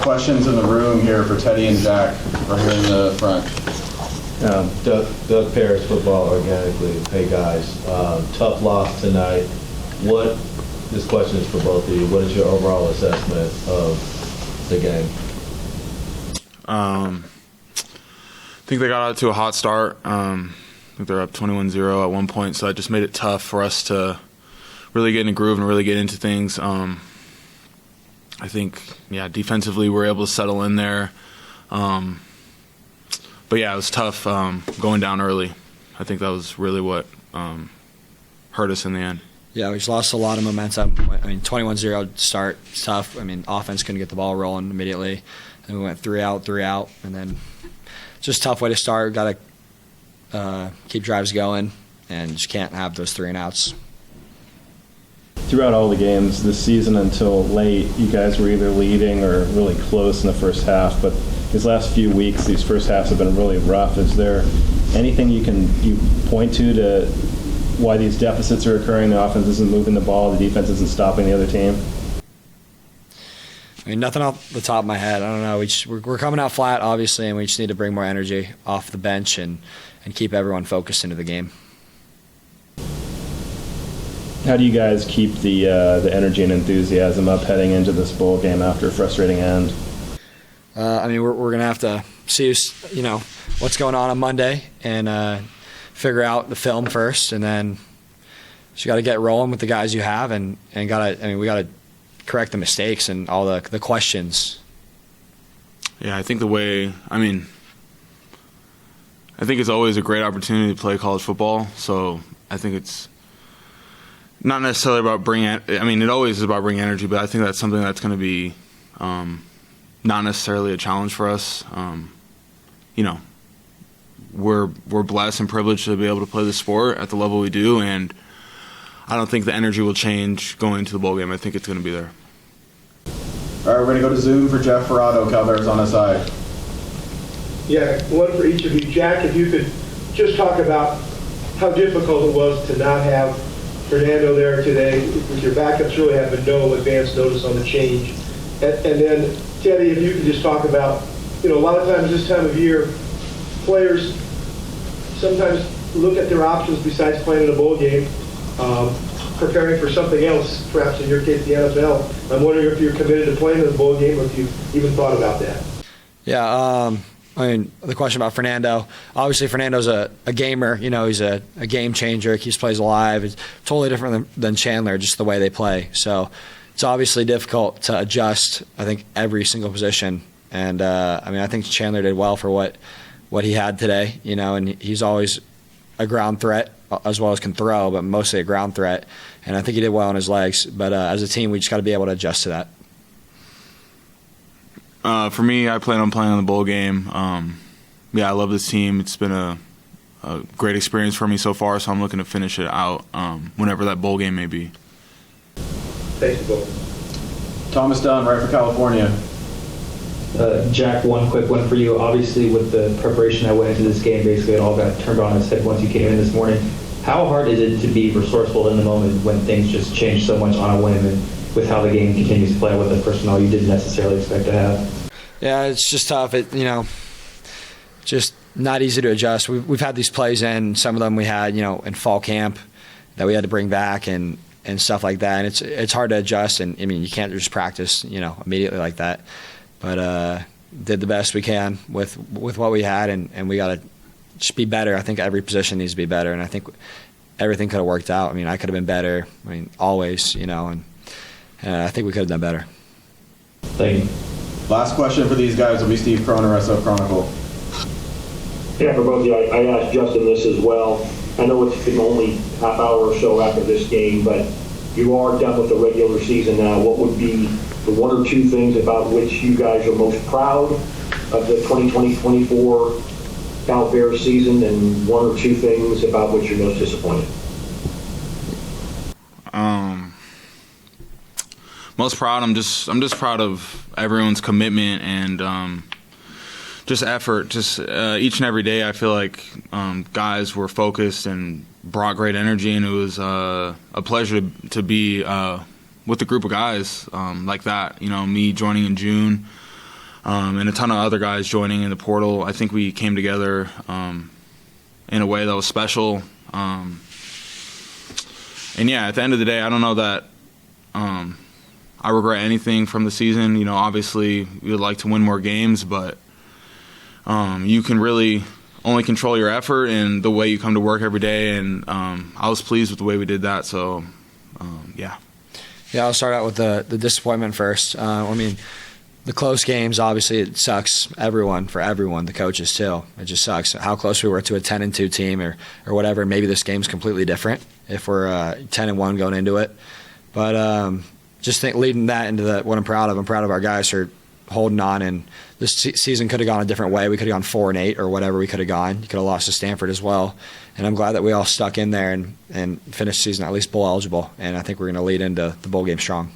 Questions in the room here for Teddye and Jack, right here in the front. Doug Paris, Football Organically. Hey guys, tough loss tonight. This question is for both of you. What is your overall assessment of the game? I think they got out to a hot start. I think they're up 21-0 at one point, so that just made it tough for us to really get in a groove and really get into things. I think, defensively we were able to settle in there. But it was tough going down early. I think that was really what hurt us in the end. Yeah, we just lost a lot of momentum. 21-0 start, it's tough. Offense couldn't get the ball rolling immediately. And we went 3 out, and then just a tough way to start. Got to keep drives going, and just can't have those 3 and outs. Throughout all the games this season until late, you guys were either leading or really close in the first half, but these last few weeks, these first halves have been really rough. Is there anything you point to why these deficits are occurring? The offense isn't moving the ball, the defense isn't stopping the other team? Nothing off the top of my head. I don't know. We're coming out flat, obviously, and we just need to bring more energy off the bench and keep everyone focused into the game. How do you guys keep the energy and enthusiasm up heading into this bowl game after a frustrating end? We're going to have to see what's going on Monday and figure out the film first, and then you got to get rolling with the guys you have, and we got to correct the mistakes and all the questions. Yeah, I think I think it's always a great opportunity to play college football. So I think it's not necessarily about it always is about bringing energy, but I think that's something that's going to be not necessarily a challenge for us. We're blessed and privileged to be able to play the sport at the level we do, and I don't think the energy will change going into the bowl game. I think it's going to be there. All right, we're going to go to Zoom for Jeff Ferrado, Cal Arizona side. Yeah, one for each of you. Jack, if you could just talk about how difficult it was to not have Fernando there today. With your backups really having no advance notice on the change. And then, Teddye, if you could just talk about, a lot of times this time of year, players sometimes look at their options besides playing in a bowl game, preparing for something else, perhaps in your case the NFL. I'm wondering if you're committed to playing in the bowl game or if you've even thought about that. Yeah, the question about Fernando, obviously Fernando's a gamer, he's a game changer, keeps plays alive. It's totally different than Chandler, just the way they play. So it's obviously difficult to adjust, I think, every single position. And, I think Chandler did well for what he had today, and he's always a ground threat as well as can throw, but mostly a ground threat. And I think he did well on his legs. But as a team, we just got to be able to adjust to that. For me, I plan on playing in the bowl game. I love this team. It's been a great experience for me so far, so I'm looking to finish it out whenever that bowl game may be. Thank you both. Thomas Dunn, right for California. Jack, one quick one for you. Obviously, with the preparation that went into this game, basically it all got turned on its head once you came in this morning. How hard is it to be resourceful in the moment when things just change so much on a whim and with how the game continues to play with the personnel you didn't necessarily expect to have? Yeah, it's just tough. Just not easy to adjust. We've had these plays in. Some of them we had, in fall camp that we had to bring back and stuff like that. And it's hard to adjust. And you can't just practice, immediately like that. But did the best we can with what we had, and we got to just be better. I think every position needs to be better, and I think everything could have worked out. I could have been better. Always, and I think we could have done better. Thank you. Last question for these guys will be Steve Croner, SF Chronicle. Yeah, for both of you, I asked Justin this as well. I know it's been only half hour or so after this game, but you are done with the regular season now. What would be the 1 or 2 things about which you guys are most proud of the 2020-24 Cal Bears season, and 1 or 2 things about which you're most disappointed? Most proud. I'm just proud of everyone's commitment and just effort. Just each and every day, I feel like guys were focused and brought great energy, and it was a pleasure to be with a group of guys like that. Me joining in June, and a ton of other guys joining in the portal. I think we came together in a way that was special. And yeah, at the end of the day, I don't know that I regret anything from the season. You know, obviously we would like to win more games, but you can really only control your effort and the way you come to work every day. And I was pleased with the way we did that. So, yeah. Yeah, I'll start out with the disappointment first. I mean, the close games, obviously, it sucks for everyone, the coaches too. It just sucks how close we were to a 10-2 team or whatever. Maybe this game's completely different if we're 10-1 going into it. But just leading that into what I'm proud of. I'm proud of our guys for holding on, and this season could have gone a different way. We could have gone 4-8 or whatever we could have gone. You could have lost to Stanford as well. And I'm glad that we all stuck in there and finished the season at least bowl eligible. And I think we're going to lead into the bowl game strong.